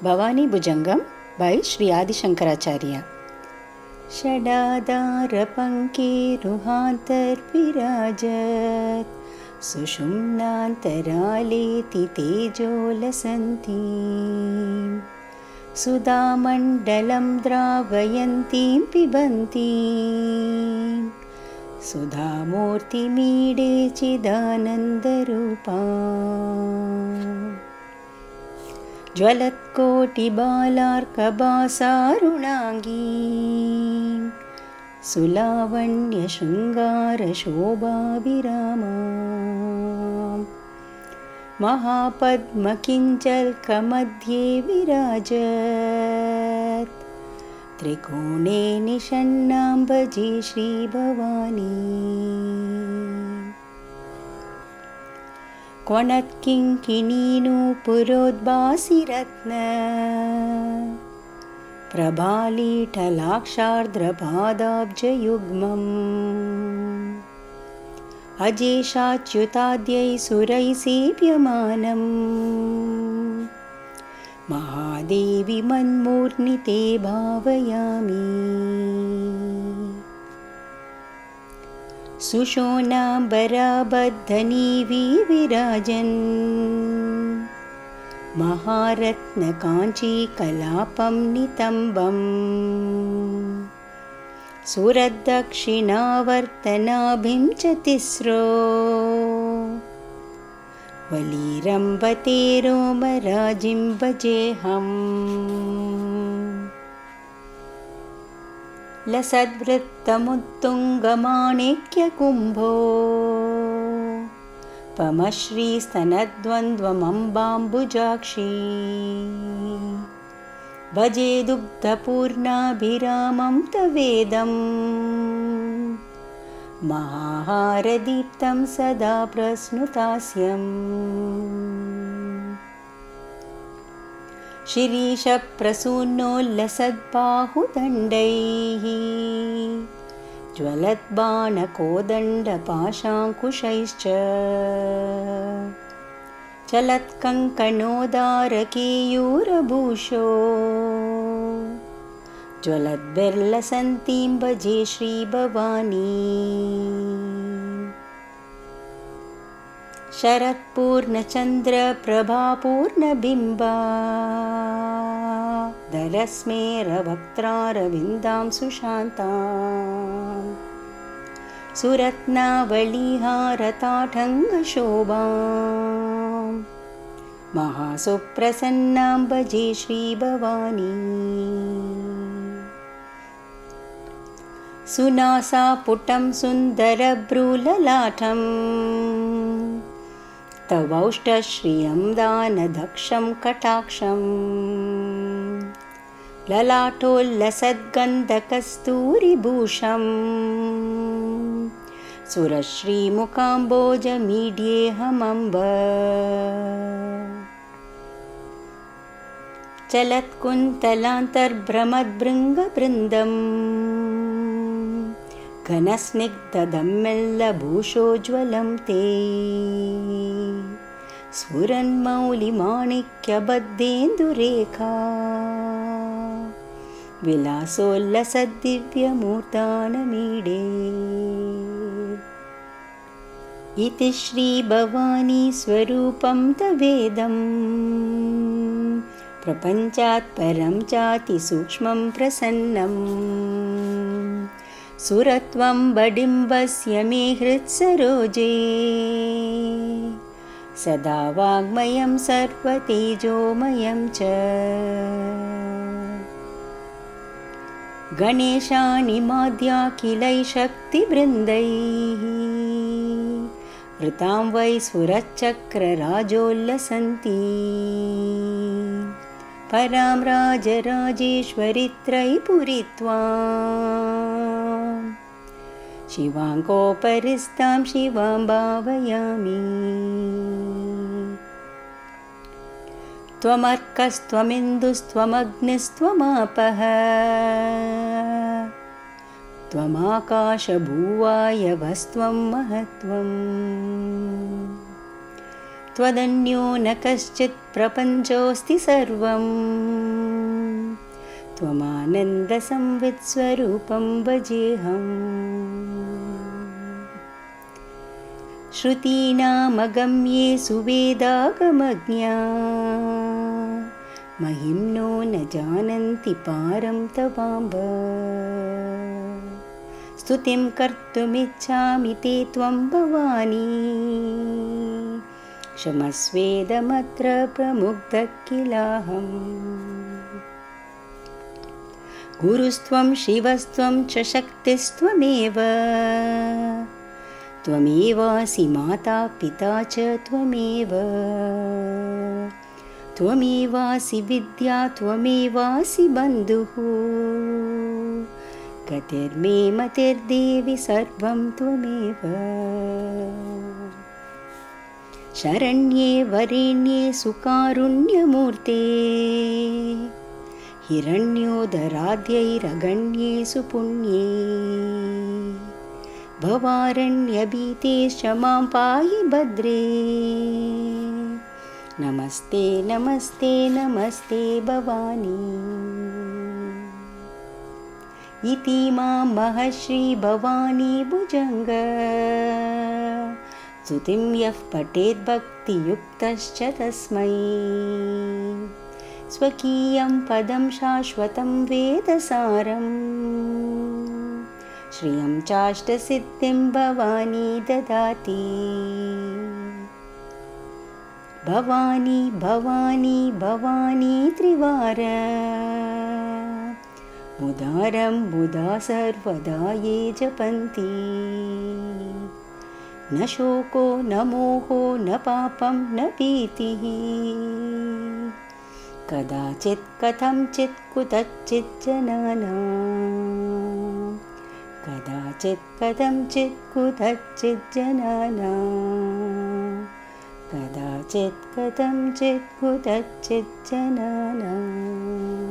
Bhavani भुजंगम by Sri Adi Shankaracharya. षडाधारपङ्केरुहान्तर्विराजत् सुषुम्नान्तरालेति तेजोलसन्ती सुधामण्डलं द्रावयन्तीं पिबन्तीं सुधामूर्तिमीडे चिदानन्दरूपा ज्वलत्कोटिबालार्कभासारुणाङ्गीं सुलावण्यशृङ्गारशोभाभिरामां महापद्मकिञ्चल्कमध्ये विराजत् त्रिकोणे निषण्णां भजे श्रीभवानी क्वणत्किङ्किणीनूपुरोद्भासिरत्न प्रभालीटलाक्षार्द्रपादाब्जयुग्मम् अजेशाच्युताद्यै सुरैः सेव्यमानम् महादेवी मन्मूर्निते भावयामि सुषोणाम्बराबद्धनीवी विराजन् महारत्नकाञ्चीकलापं नितम्बम् सुरद्दक्षिणावर्तनाभिं च तिस्रो वलीरम्बते रोमराजिं भजेऽहम् लसद्वृत्तमुत्तुङ्गमाणिक्यकुम्भो पमश्रीस्तनद्वन्द्वमम्बाम्बुजाक्षी भजे दुग्धपूर्णाभिरामं तवेदं महाहारदीप्तं सदा प्रस्नुतास्यम् शिरीशप्रसून्नोल्लसद्बाहुदण्डैः ज्वलद्बाणकोदण्डपाशाङ्कुशैश्च चलत्कङ्कणोदारकेयूरभूषो ज्वलद्भिर्लसन्तीं भजे श्रीभवानी शरत्पूर्णचन्द्रप्रभापूर्णबिम्बा दरस्मेरवक्त्रारविन्दां सुशान्तां सुरत्नावलीहारताठङ्गशोभां महासुप्रसन्नां भजे श्रीभवानी सुनासापुटं सुन्दरभ्रूललाटम् तवौष्टश्रियं दानदक्षं कटाक्षं ललाटोल्लसद्गन्धकस्तूरिभूषम् सुरश्रीमुखाम्बोजमीड्येऽहमम्ब चलत्कुन्तलान्तर्भ्रमद्भृङ्गबृन्दम् घनस्निग्धदम्मेल्लभूषोज्ज्वलं ते स्फुरन्मौलिमाणिक्यबद्धेन्दुरेखा विलासोल्लसद्दिव्यमूर्तानमीडे इति श्रीभवानी स्वरूपं तवेदं प्रपञ्चात् परं चातिसूक्ष्मं प्रसन्नम् सुरत्वं बडिम्बस्य मे हृत्सरोजे सदा वाङ्मयं सर्वतेजोमयं च गणेशानिमाद्याखिलैः शक्तिवृन्दैः वृतां वै सुरचक्रराजोल्लसन्ती परां राजराजेश्वरित्रैपुरीत्वां शिवाङ्कोपरिस्तां शिवां भावयामि त्वमर्कस्त्वमिन्दुस्त्वमग्निस्त्वमापः त्वमाकाशभूवायवस्त्वं महत्त्वम् त्वदन्यो न कश्चित् प्रपञ्चोऽस्ति सर्वं त्वमानन्दसंवित्स्वरूपं भजेऽहम्। श्रुतीनामगम्येषु वेदागमज्ञा महिम्नो न जानन्ति पारं तवाम्ब। स्तुतिं कर्तुमिच्छामि ते त्वं भवानी क्षमस्वेदमत्र प्रमुग्धः किलाहम्। गुरुस्त्वं शिवस्त्वं च शक्तिस्त्वमेव त्वमेवासि माता पिता च त्वमेव। त्वमेवासि विद्या त्वमेवासि बन्धुः गतिर्मे मतिर्देवि सर्वं त्वमेव। शरण्ये वरेण्ये सुकारुण्यमूर्ते हिरण्योदराद्यैरगण्येषु पुण्ये भवारण्यभीतेश्च मां पाहि भद्रे। नमस्ते नमस्ते नमस्ते भवानी। इति मां महर्षि भवानी भुजङ्ग स्तुतिं यः पठेत् भक्तियुक्तश्च तस्मै स्वकीयं पदं शाश्वतं वेदसारम् श्रियं चाष्टसिद्धिं भवानी ददाति। भवानी भवानी भवानी त्रिवार मुदारं मुदा सर्वदा ये जपन्ति। न शोको न मोहो न पापं न भीतिः कदाचित् कथंचित् कुतश्चित् जनानां। कदाचित् कथंचित् कुतश्चित् जनानां। कदाचित् कथंचित् कुतश्चित् जनानां।